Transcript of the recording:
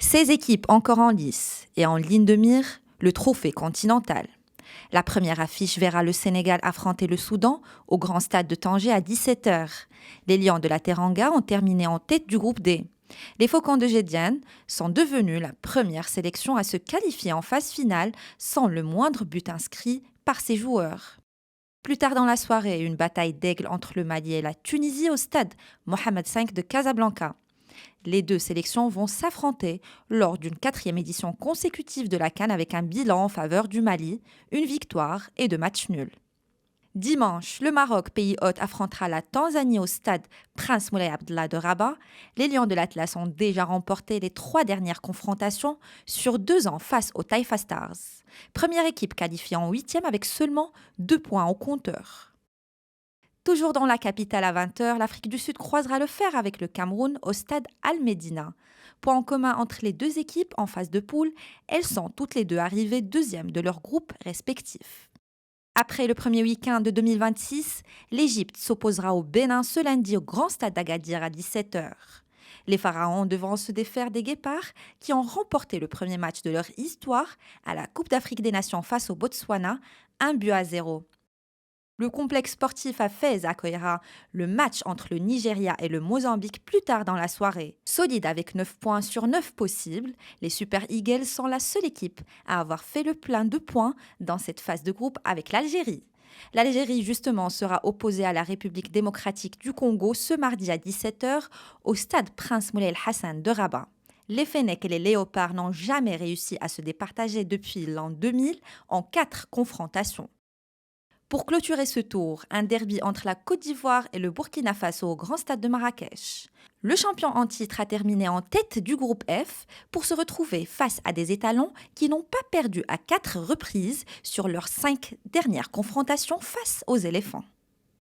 16 équipes encore en lice et en ligne de mire, le trophée continental. La première affiche verra le Sénégal affronter le Soudan au grand stade de Tanger à 17h. Les Lions de la Teranga ont terminé en tête du groupe D. Les Faucons de Gédiane sont devenus la première sélection à se qualifier en phase finale sans le moindre but inscrit par ses joueurs. Plus tard dans la soirée, une bataille d'aigle entre le Mali et la Tunisie au stade Mohamed V de Casablanca. Les deux sélections vont s'affronter lors d'une 4e édition consécutive de la CAN avec un bilan en faveur du Mali, une victoire et 2 matchs nuls. Dimanche, le Maroc, pays hôte, affrontera la Tanzanie au stade Prince Moulay Abdallah de Rabat. Les Lions de l'Atlas ont déjà remporté les 3 dernières confrontations sur 2 ans face aux Taifa Stars. Première équipe qualifiée en 8e avec seulement 2 points au compteur. Toujours dans la capitale à 20h, l'Afrique du Sud croisera le fer avec le Cameroun au stade Al-Medina. Point en commun entre les deux équipes en phase de poule, elles sont toutes les deux arrivées 2e de leur groupe respectif. Après le premier week-end de 2026, l'Égypte s'opposera au Bénin ce lundi au grand stade d'Agadir à 17h. Les Pharaons devront se défaire des Guépards qui ont remporté le premier match de leur histoire à la Coupe d'Afrique des Nations face au Botswana, 1-0. Le complexe sportif à Fès accueillera le match entre le Nigeria et le Mozambique plus tard dans la soirée. Solide avec 9 points sur 9 possibles, les Super Eagles sont la seule équipe à avoir fait le plein de points dans cette phase de groupe avec l'Algérie. L'Algérie, justement, sera opposée à la République démocratique du Congo ce mardi à 17h au stade Prince Moulay El Hassan de Rabat. Les Fennecs et les Léopards n'ont jamais réussi à se départager depuis l'an 2000 en 4 confrontations. Pour clôturer ce tour, un derby entre la Côte d'Ivoire et le Burkina Faso au grand stade de Marrakech. Le champion en titre a terminé en tête du groupe F pour se retrouver face à des étalons qui n'ont pas perdu à 4 reprises sur leurs 5 dernières confrontations face aux éléphants.